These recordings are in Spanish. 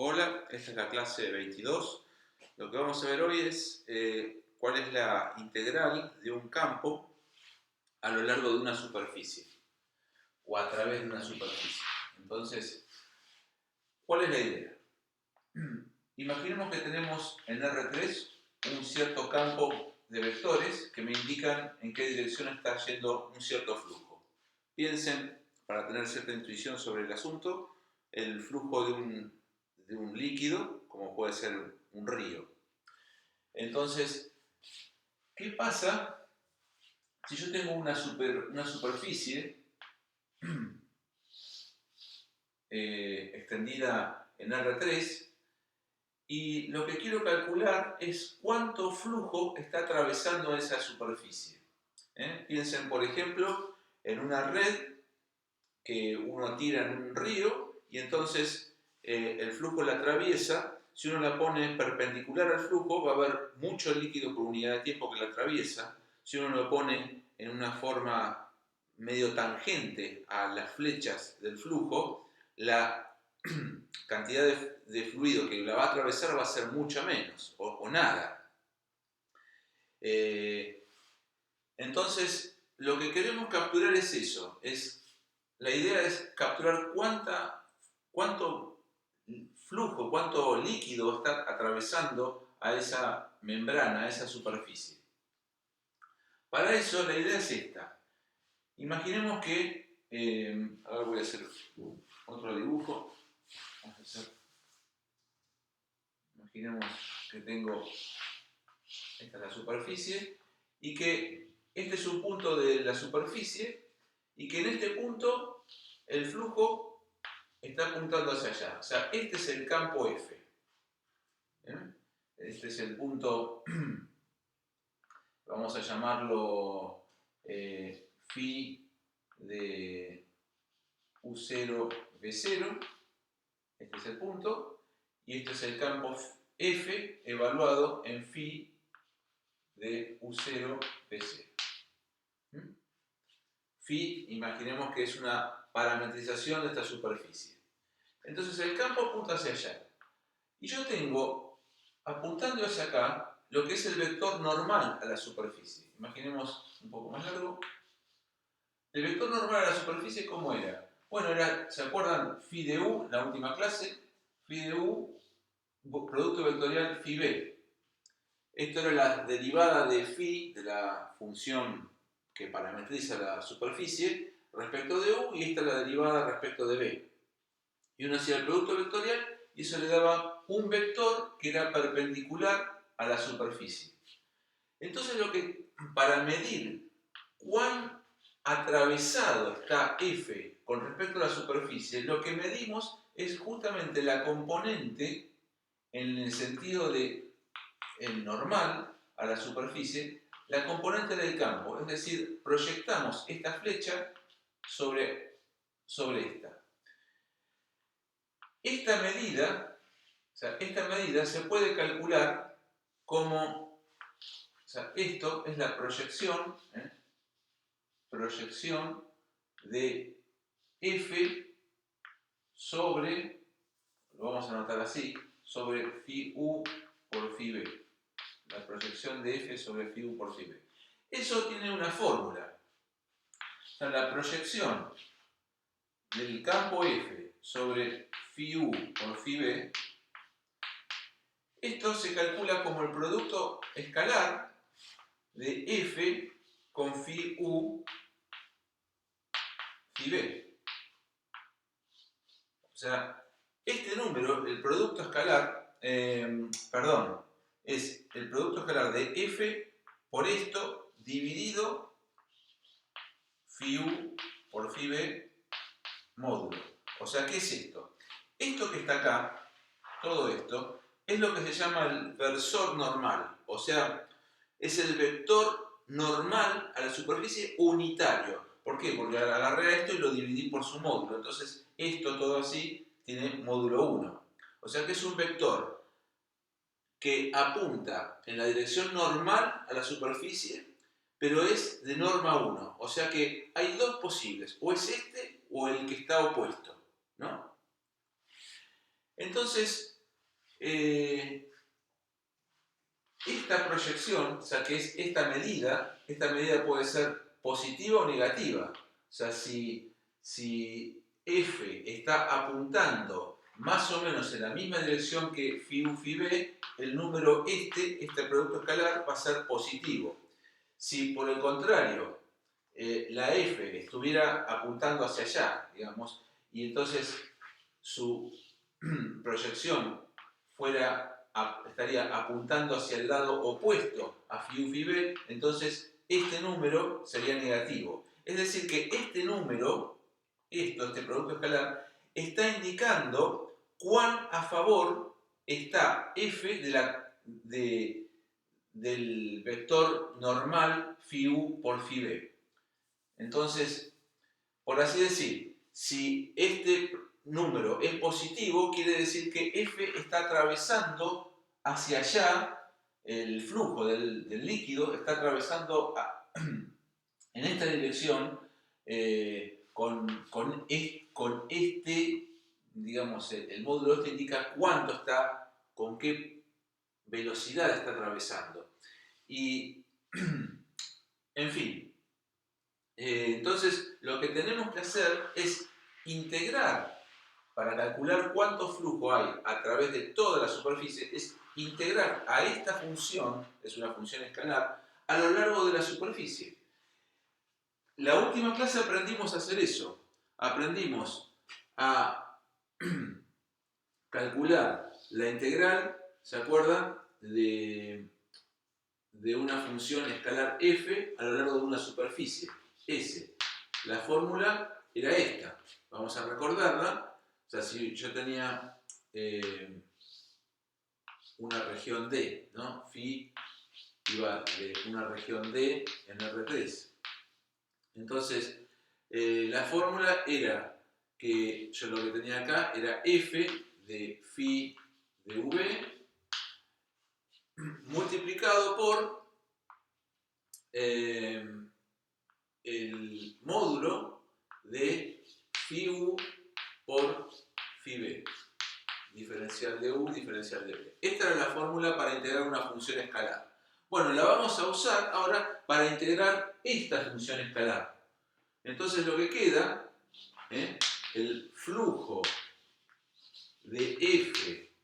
Hola, esta es la clase 22. Lo que vamos a ver hoy es cuál es la integral de un campo a lo largo de una superficie o a través de una superficie. Entonces, ¿cuál es la idea? Imaginemos que tenemos en R3 un cierto campo de vectores que me indican en qué dirección está yendo un cierto flujo. Piensen, para tener cierta intuición sobre el asunto, el flujo de un líquido, como puede ser un río. Entonces, ¿qué pasa si yo tengo una superficie extendida en R3 y lo que quiero calcular es cuánto flujo está atravesando esa superficie? Piensen, por ejemplo, en una red que uno tira en un río y entonces el flujo la atraviesa. Si uno la pone perpendicular al flujo, va a haber mucho líquido por unidad de tiempo que la atraviesa. Si uno lo pone en una forma medio tangente a las flechas del flujo, la cantidad de fluido que la va a atravesar va a ser mucha menos o nada. Entonces, lo que queremos capturar es eso. La idea es capturar cuánto flujo, cuánto líquido está atravesando a esa membrana, a esa superficie. Para eso la idea es esta. Imaginemos que, ahora voy a hacer otro dibujo. Imaginemos que tengo, esta es la superficie, y que este es un punto de la superficie, y que en este punto el flujo está apuntando hacia allá. O sea, este es el campo F. Este es el punto, vamos a llamarlo phi de U0, B0. Este es el punto. Y este es el campo F evaluado en phi de U0, B0. Phi, imaginemos que es una parametrización de esta superficie. Entonces el campo apunta hacia allá. Y yo tengo, apuntando hacia acá, lo que es el vector normal a la superficie. Imaginemos un poco más largo. El vector normal a la superficie, ¿cómo era? Bueno, ¿se acuerdan? Phi de U, la última clase. Phi de U, producto vectorial phi b. Esto era la derivada de phi, de la función que parametriza la superficie, respecto de U, y esta es la derivada respecto de B. Y uno hacía el producto vectorial y eso le daba un vector que era perpendicular a la superficie. Entonces, para medir cuán atravesado está F con respecto a la superficie, lo que medimos es justamente la componente en el sentido de el normal a la superficie, la componente del campo, es decir, proyectamos esta flecha sobre esta. Esta medida se puede calcular como, esto es la proyección de F sobre, lo vamos a anotar así, sobre phi U por phi B. La proyección de F sobre phi U por phi B. Eso tiene una fórmula. La proyección del campo F sobre phi U por phi B, esto se calcula como el producto escalar de F con phi U phi B. O sea, este número, el producto escalar, es el producto escalar de F por esto dividido phi U por phi B módulo. O sea, ¿qué es esto? Esto que está acá, todo esto, es lo que se llama el versor normal. O sea, es el vector normal a la superficie unitario. ¿Por qué? Porque agarré esto y lo dividí por su módulo. Entonces, esto todo así tiene módulo 1. O sea que es un vector que apunta en la dirección normal a la superficie, pero es de norma 1. O sea que hay dos posibles, o es este o el que está opuesto, ¿no? Entonces, esta proyección, o sea, que es esta medida puede ser positiva o negativa. O sea, si f está apuntando más o menos en la misma dirección que phi u, phi b, el número este producto escalar, va a ser positivo. Si por el contrario, la f estuviera apuntando hacia allá, digamos, y entonces su proyección estaría apuntando hacia el lado opuesto a phi u, phi b, entonces este número sería negativo. Es decir, que este número, este producto escalar, está indicando cuán a favor está f del vector normal phi u por phi b. Entonces, por así decir, si este número es positivo, quiere decir que f está atravesando hacia allá, el flujo del líquido está atravesando en esta dirección con este, digamos, el módulo este indica cuánto está, con qué velocidad está atravesando. Y, en fin, entonces lo que tenemos que hacer es integrar, para calcular cuánto flujo hay a través de toda la superficie, es integrar a esta función, es una función escalar, a lo largo de la superficie. La última clase aprendimos a hacer eso. Aprendimos a calcular la integral, ¿se acuerdan? De una función escalar f a lo largo de una superficie, S. La fórmula era esta. Vamos a recordarla. O sea, si yo tenía una región D, ¿no? Phi iba de una región D en R3. Entonces, la fórmula era que yo lo que tenía acá era f de phi de v multiplicado por el módulo de phi u por phi b, diferencial de u, diferencial de b. Esta era la fórmula para integrar una función escalar. Bueno, la vamos a usar ahora para integrar esta función escalar. Entonces lo que queda, el flujo de f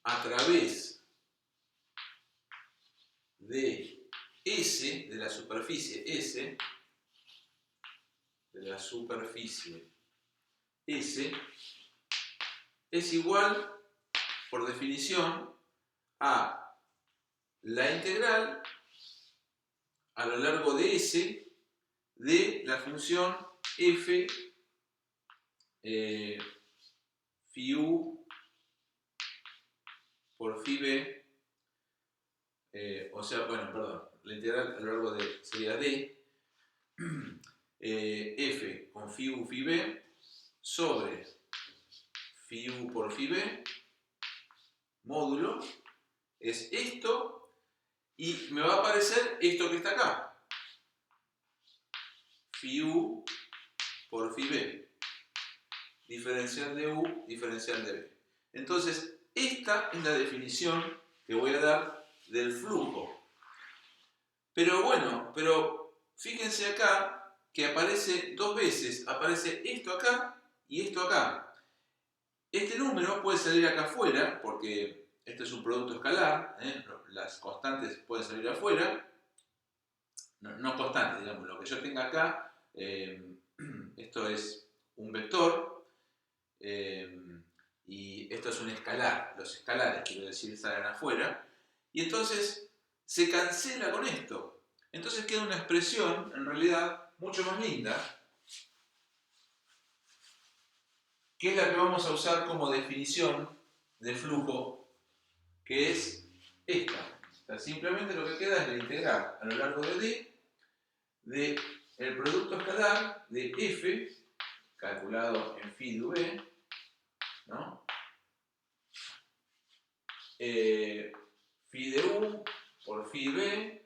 a través de S, de la superficie S, es igual, por definición, a la integral a lo largo de S de la función f phi u por phi b, o sea, bueno, perdón, la integral a lo largo de sería d f con phi u phi b sobre phi u por phi b módulo es esto, y me va a aparecer esto que está acá, phi u por phi b, diferencial de u, diferencial de b. Entonces, esta es la definición que voy a dar del flujo. Pero bueno, fíjense acá que aparece dos veces, aparece esto acá y esto acá. Este número puede salir acá afuera, porque este es un producto escalar, las constantes pueden salir afuera, no constantes, digamos, lo que yo tenga acá, esto es un vector, y esto es un escalar, los escalares, quiero decir, salen afuera, y entonces se cancela con esto. Entonces queda una expresión, en realidad, mucho más linda, que es la que vamos a usar como definición de flujo, que es esta. O sea, simplemente lo que queda es la integral a lo largo de D de el producto escalar de f, calculado en phi de v, ¿no? Phi de u por phi b,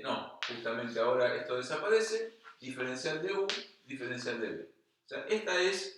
no, justamente ahora esto desaparece, diferencial de u, diferencial de b. O sea, esta es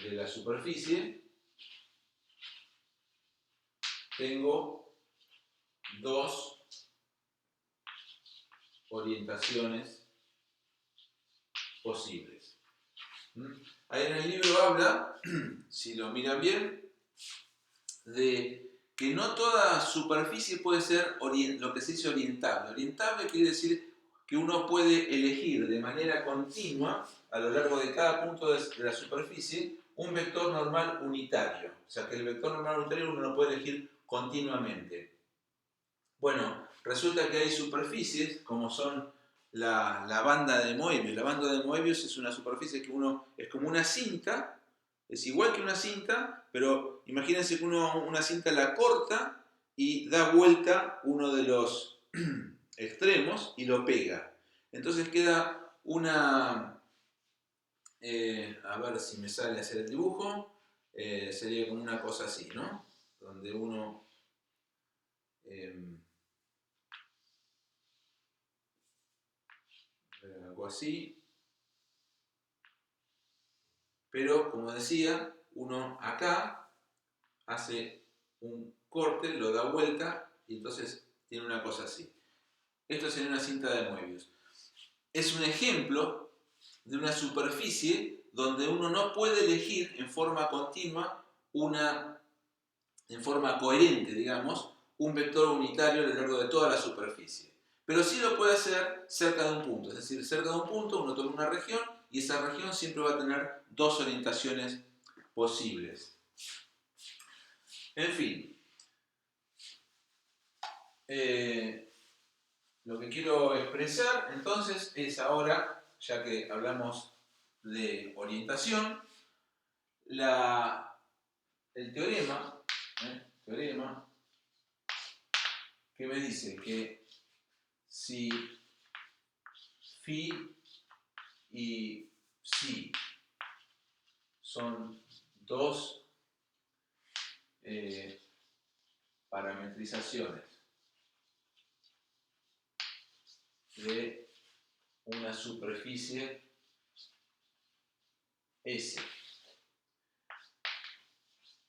de la superficie tengo dos orientaciones posibles. Ahí en el libro habla, si lo miran bien, de que no toda superficie puede ser lo que se dice orientable. Orientable quiere decir que uno puede elegir de manera continua, a lo largo de cada punto de la superficie, un vector normal unitario. O sea que el vector normal unitario uno lo puede elegir continuamente. Bueno, resulta que hay superficies, como son la banda de Moebius. La banda de Moebius es una superficie que es como una cinta, es igual que una cinta, pero imagínense que una cinta la corta y da vuelta uno de los extremos y lo pega. Entonces queda una... a ver si me sale hacer el dibujo. Sería como una cosa así, ¿no? Donde uno... algo así. Pero, como decía, uno acá hace un corte, lo da vuelta y entonces tiene una cosa así. Esto sería una cinta de Moebius. Es un ejemplo de una superficie donde uno no puede elegir en forma continua, en forma coherente, digamos, un vector unitario a lo largo de toda la superficie. Pero sí lo puede hacer cerca de un punto. Es decir, cerca de un punto uno toma una región y esa región siempre va a tener dos orientaciones posibles. En fin, lo que quiero expresar entonces es ahora, ya que hablamos de orientación, el teorema que me dice que si phi y psi son dos parametrizaciones de una superficie S,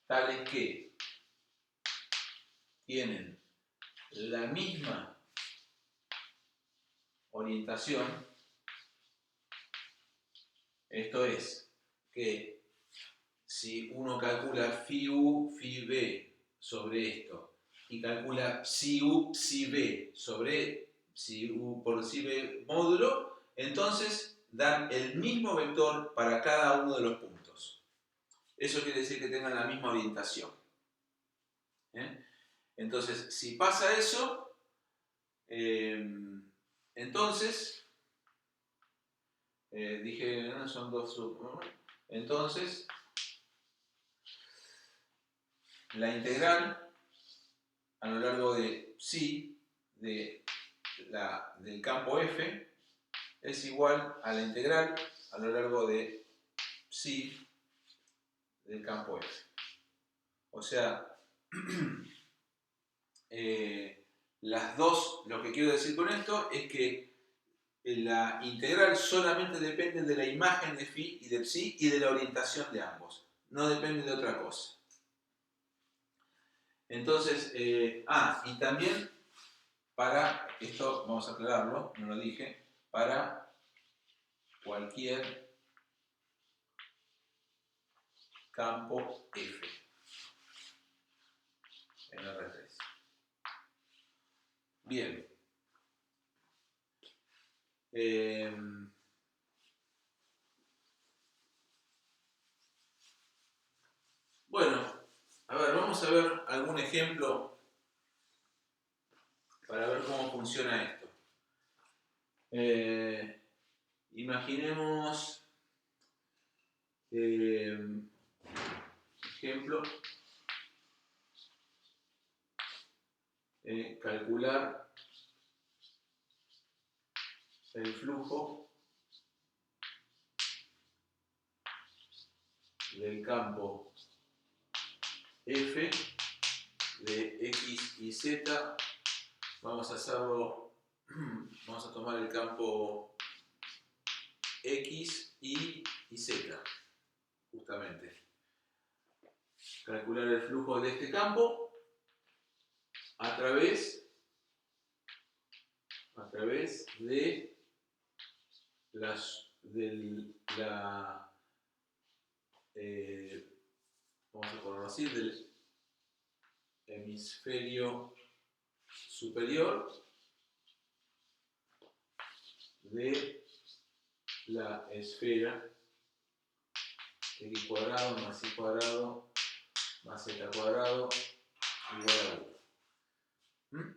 tales que tienen la misma orientación, esto es, que si uno calcula phi u, phi b sobre esto y calcula psi u, psi b sobre psi u por psi b módulo, entonces dan el mismo vector para cada uno de los puntos. Eso quiere decir que tengan la misma orientación. Entonces, si pasa eso, entonces, dije, ¿no? Son dos entonces, la integral a lo largo de psi del campo F es igual a la integral a lo largo de psi del campo F. O sea, las dos, lo que quiero decir con esto es que la integral solamente depende de la imagen de phi y de psi y de la orientación de ambos. No depende de otra cosa. Entonces, y también para, esto vamos a aclararlo, no lo dije, para cualquier campo F en R3. Bien. Bueno, a ver, vamos a ver algún ejemplo para ver cómo funciona esto. Imaginemos, ejemplo, calcular el flujo del campo F de X y Z. Vamos a hacerlo, vamos a tomar el campo X, Y y Z, justamente. calcular el flujo de este campo a través de vamos a ponerlo así, del hemisferio superior de la esfera x cuadrado más y cuadrado más z cuadrado igual a 1.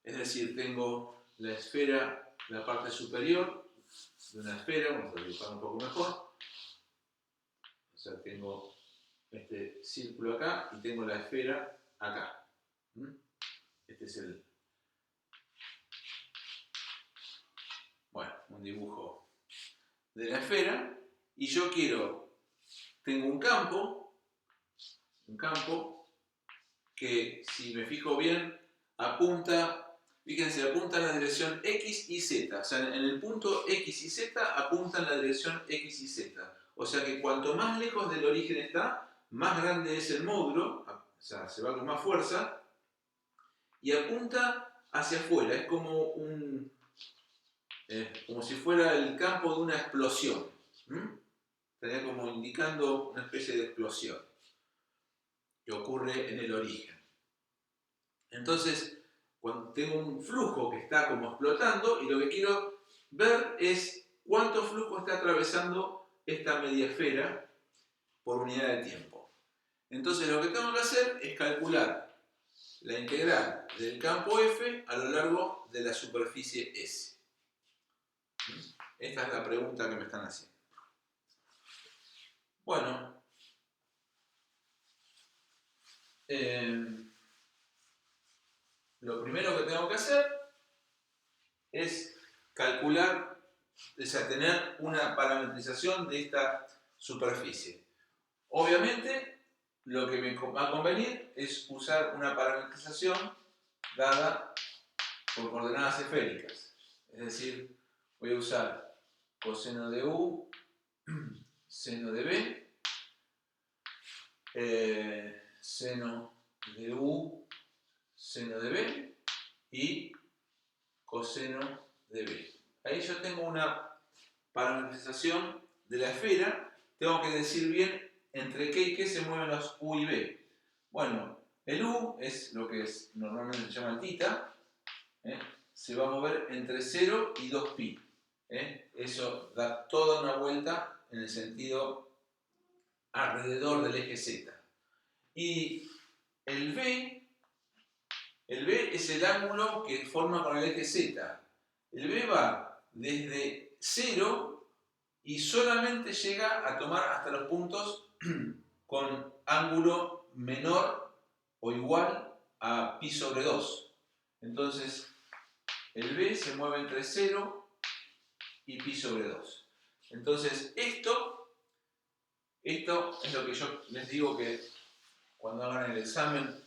Es decir, tengo la esfera, la parte superior de una esfera, vamos a dibujar un poco mejor. O sea, tengo este círculo acá y tengo la esfera acá. Este es un dibujo de la esfera. Y yo tengo un campo que, si me fijo bien, fíjense, apunta en la dirección X y Z. O sea, en el punto X y Z apunta en la dirección X y Z. O sea que cuanto más lejos del origen está, más grande es el módulo, o sea, se va con más fuerza, y apunta hacia afuera. Es como como si fuera el campo de una explosión. Estaría como indicando una especie de explosión que ocurre en el origen. Entonces, cuando tengo un flujo que está como explotando, y lo que quiero ver es cuánto flujo está atravesando esta media esfera por unidad de tiempo. Entonces, lo que tengo que hacer es calcular la integral del campo F a lo largo de la superficie S. Esta es la pregunta que me están haciendo. Bueno, lo primero que tengo que hacer es calcular, o sea, tener una parametrización de esta superficie. Obviamente, lo que me va a convenir es usar una parametrización dada por coordenadas esféricas. Es decir, voy a usar coseno de U, seno de B, seno de U, seno de B y coseno de B. Ahí yo tengo una parametrización de la esfera. Tengo que decir bien entre qué y qué se mueven los U y B. Bueno, el U es lo que normalmente se llama el tita. Se va a mover entre 0 y 2pi. Eso da toda una vuelta en el sentido alrededor del eje Z. Y el B es el ángulo que forma con el eje Z. El B va desde 0 y solamente llega a tomar hasta los puntos con ángulo menor o igual a pi sobre 2. Entonces, el B se mueve entre 0 y pi sobre 2. Entonces, esto es lo que yo les digo que cuando hagan el examen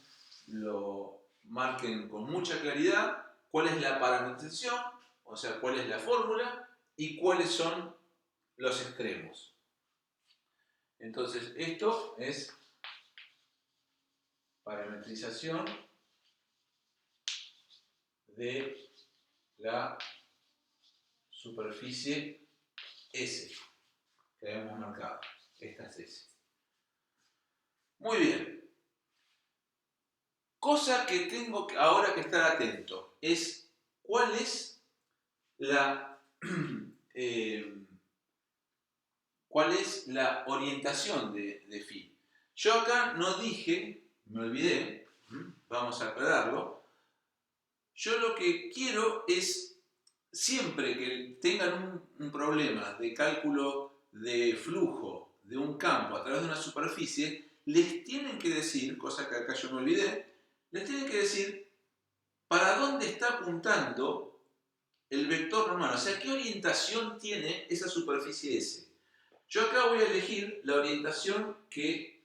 lo marquen con mucha claridad, cuál es la parametrización, o sea, cuál es la fórmula y cuáles son los extremos. Entonces, esto es parametrización de la superficie S que habíamos marcado. Esta es S. Muy bien. Cosa que tengo ahora que estar atento es cuál es la orientación de phi. Yo acá no dije, me olvidé, vamos a aclararlo. Yo lo que quiero es, siempre que tengan un problema de cálculo de flujo de un campo a través de una superficie, les tienen que decir, cosa que acá yo me olvidé, les tienen que decir para dónde está apuntando el vector normal, o sea, qué orientación tiene esa superficie S. Yo acá voy a elegir la orientación que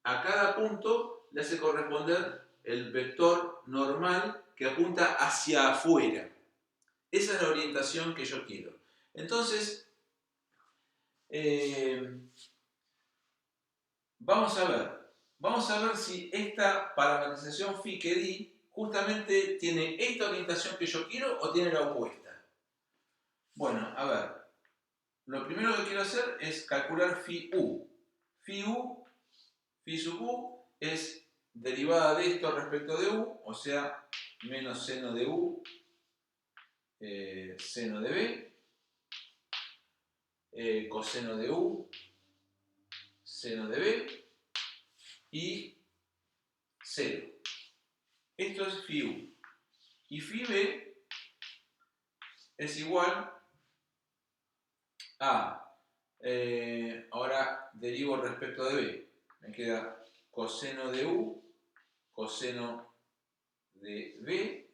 a cada punto le hace corresponder el vector normal que apunta hacia afuera. Esa es la orientación que yo quiero. Entonces, vamos a ver. vamos a ver si esta parametrización phi que di justamente tiene esta orientación que yo quiero o tiene la opuesta. Bueno, a ver, lo primero que quiero hacer es calcular phi u. Phi sub u es derivada de esto respecto de u, o sea, menos seno de u, seno de b, coseno de u, seno de b y 0. Esto es phi u. Y phi b es igual a, ahora derivo respecto de b, me queda coseno de u, coseno de b,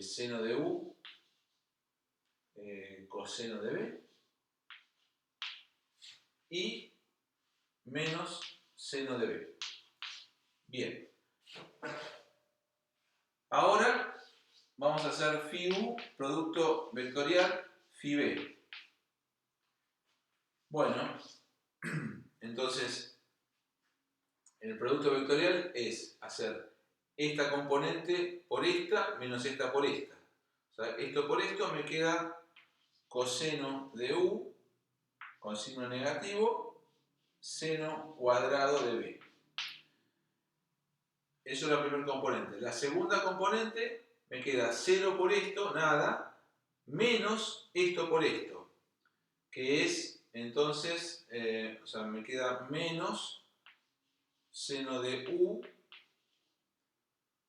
seno de u, coseno de b y menos seno de b. Bien. Ahora vamos a hacer phi u, producto vectorial, phi b. Bueno, entonces el producto vectorial es hacer esta componente por esta menos esta por esta. O sea, esto por esto me queda coseno de u con signo negativo, seno cuadrado de b. Eso es la primera componente. La segunda componente me queda 0 por esto, nada, menos esto por esto, que es entonces, o sea, me queda menos seno de u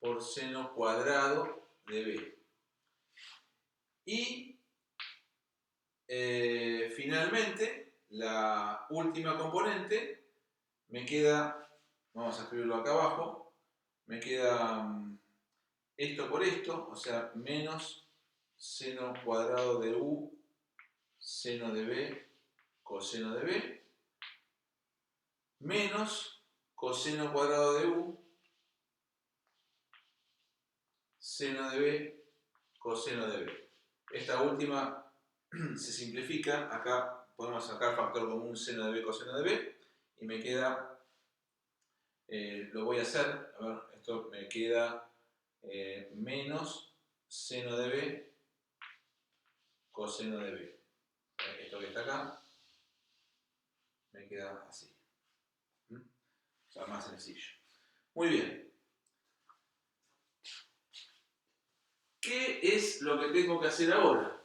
por seno cuadrado de b. Y finalmente, la última componente me queda, vamos a escribirlo acá abajo, me queda esto por esto, o sea, menos seno cuadrado de u, seno de b, coseno de b, menos coseno cuadrado de u, seno de b, coseno de b. Esta última se simplifica, acá podemos sacar factor común seno de b, coseno de b, y me queda, lo voy a hacer, a ver, esto me queda menos seno de b, coseno de b. Esto que está acá, me queda así. O sea, más sencillo. Muy bien. ¿Qué es lo que tengo que hacer ahora?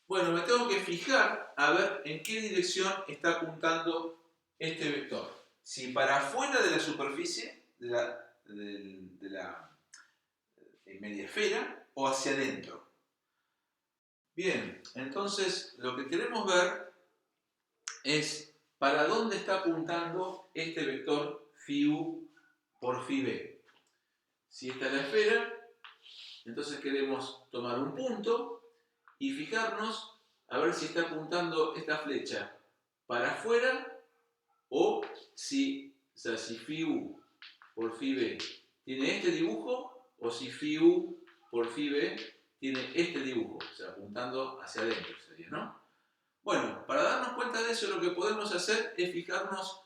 Bueno, me tengo que fijar a ver en qué dirección está apuntando este vector. Si para afuera de la superficie de la media esfera o hacia adentro. Bien, entonces lo que queremos ver es para dónde está apuntando este vector phi u por phi b. Si esta es la esfera, entonces queremos tomar un punto y fijarnos a ver si está apuntando esta flecha para afuera o si phi u por phi b tiene este dibujo o si phi u por phi b tiene este dibujo, o sea, apuntando hacia adentro sería, ¿no? Bueno, para darnos cuenta de eso lo que podemos hacer es fijarnos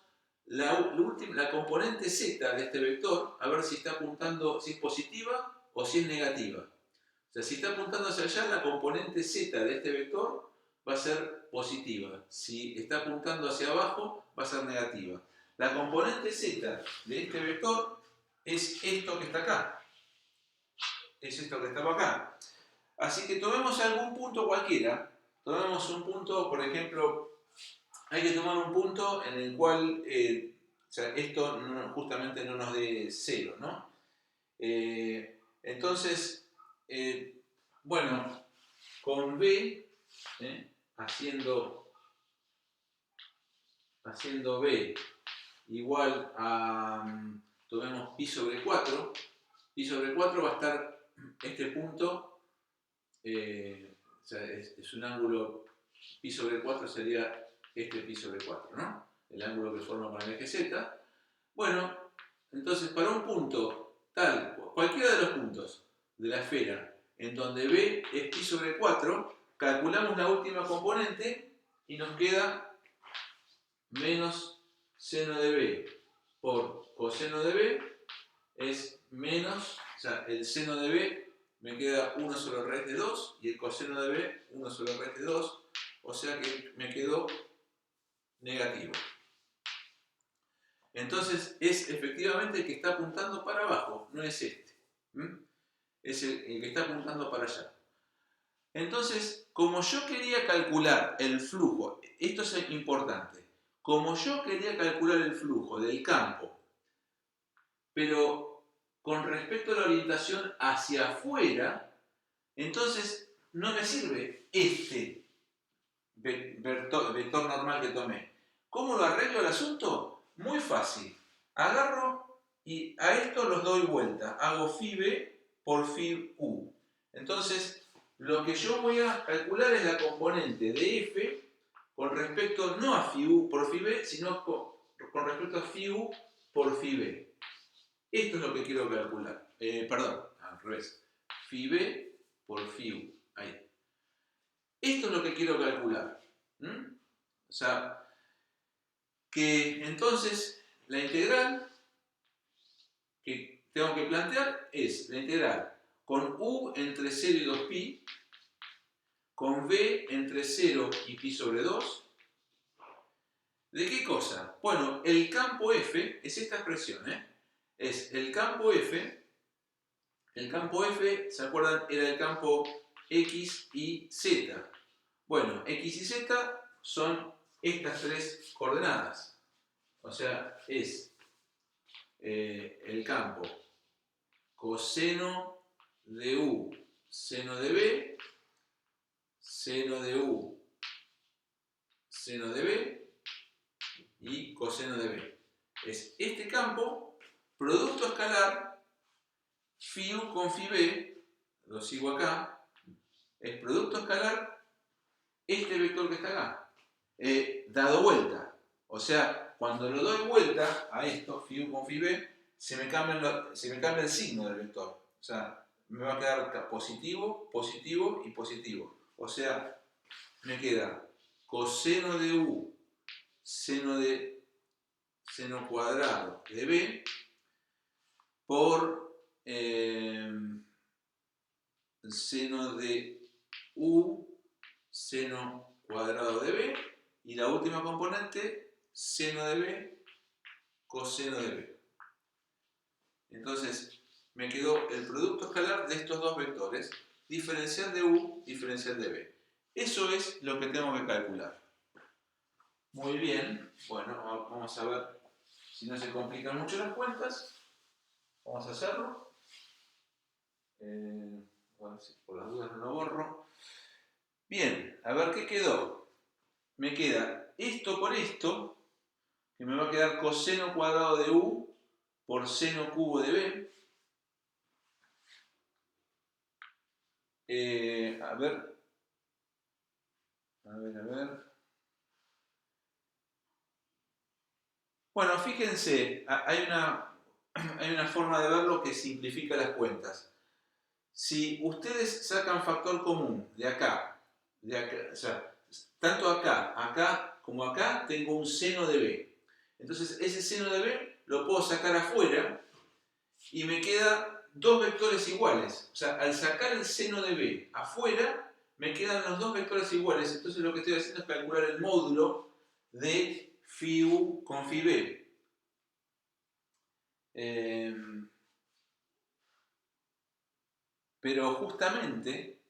la componente z de este vector, a ver si está apuntando, si es positiva o si es negativa. O sea, si está apuntando hacia allá, la componente z de este vector va a ser positiva. Si está apuntando hacia abajo, va a ser negativa. La componente z de este vector es esto que está acá. Es esto que estaba acá. Así que tomemos algún punto cualquiera. Tomemos un punto, por ejemplo, hay que tomar un punto en el cual o sea, esto justamente no nos dé 0, ¿no? Entonces, bueno, con B, haciendo B igual a, tomemos pi sobre 4, pi sobre 4 va a estar este punto, o sea, es un ángulo, pi sobre 4 sería este pi sobre 4, ¿no? El ángulo que forma con el eje Z. Bueno, entonces para un punto tal, cualquiera de los puntos de la esfera en donde B es pi sobre 4, calculamos la última componente y nos queda menos seno de b por coseno de b es menos, o sea, el seno de b me queda 1 sobre raíz de 2 y el coseno de b 1 sobre raíz de 2, o sea que me quedó negativo. Entonces es efectivamente el que está apuntando para abajo, no es este. Es el que está apuntando para allá. Entonces, como yo quería calcular el flujo, esto es importante, como yo quería calcular el flujo del campo, pero con respecto a la orientación hacia afuera, entonces no me sirve este vector normal que tomé. ¿Cómo lo arreglo el asunto? Muy fácil. Agarro y a esto los doy vuelta. Hago phi b por phi u. Entonces, lo que yo voy a calcular es la componente de f con respecto no a phi u por phi b, sino con respecto a phi u por phi b. Esto es lo que quiero calcular. Perdón, al revés. Phi b por phi u. Ahí. Esto es lo que quiero calcular. O sea, que entonces la integral que tengo que plantear es la integral con u entre 0 y 2pi, con b entre 0 y pi sobre 2. ¿De qué cosa? Bueno, el campo f es esta expresión, es el campo f. El campo f, ¿se acuerdan? Era el campo x y z. Bueno, x y z son estas tres coordenadas. O sea, es el campo coseno de u, seno de b, seno de u, seno de b y coseno de b. Es este campo, producto escalar, phi u con phi b, lo sigo acá, es producto escalar este vector que está acá, dado vuelta. O sea, cuando lo doy vuelta a esto, phi u con phi b, se me cambia el signo del vector. O sea, me va a quedar positivo, positivo y positivo. O sea, me queda coseno de u, seno cuadrado de b, por seno de u, seno cuadrado de b, y la última componente, seno de b, coseno de b. Entonces, me quedó el producto escalar de estos dos vectores, diferencial de u, diferencial de b. Eso es lo que tengo que calcular. Muy bien, bueno, vamos a ver si no se complican mucho las cuentas. Vamos a hacerlo. Bueno, si por las dudas no lo borro. Bien, a ver qué quedó. Me queda esto por esto, que me va a quedar coseno cuadrado de u por seno cubo de b. A ver. Bueno, fíjense, hay una forma de verlo que simplifica las cuentas. Si ustedes sacan factor común de acá, o sea, tanto acá como acá, tengo un seno de b. Entonces, ese seno de b lo puedo sacar afuera y me queda dos vectores iguales. O sea, al sacar el seno de b afuera, me quedan los dos vectores iguales. Entonces, lo que estoy haciendo es calcular el módulo de phi u con phi b. Pero justamente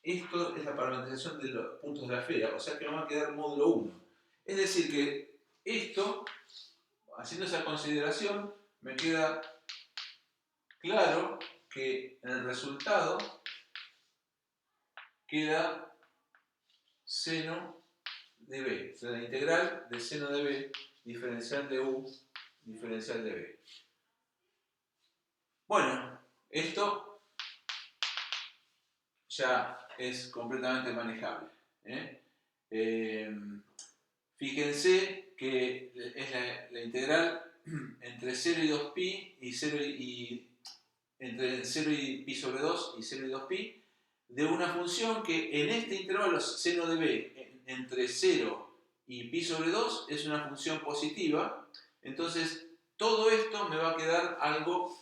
esto es la parametrización de los puntos de la esfera, o sea que me va a quedar módulo 1. Es decir que esto, haciendo esa consideración, me queda claro que en el resultado queda seno de b, o sea, la integral de seno de b, diferencial de u, diferencial de b. Bueno, esto ya es completamente manejable. Fíjense que es la integral entre 0 y 2pi y entre 0 y pi sobre 2 y 0 y 2pi de una función que en este intervalo seno de b entre 0 y pi sobre 2 es una función positiva, entonces todo esto me va a quedar algo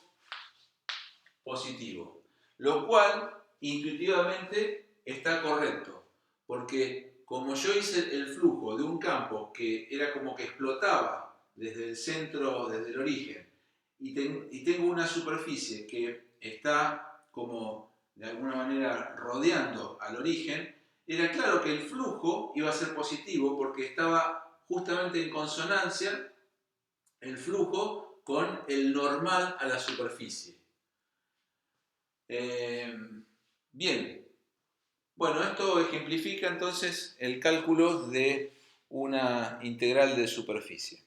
positivo, lo cual intuitivamente está correcto, porque como yo hice el flujo de un campo que era como que explotaba desde el centro, desde el origen, y tengo una superficie que está como de alguna manera rodeando al origen, era claro que el flujo iba a ser positivo porque estaba justamente en consonancia el flujo con el normal a la superficie. Bien, bueno, esto ejemplifica entonces el cálculo de una integral de superficie.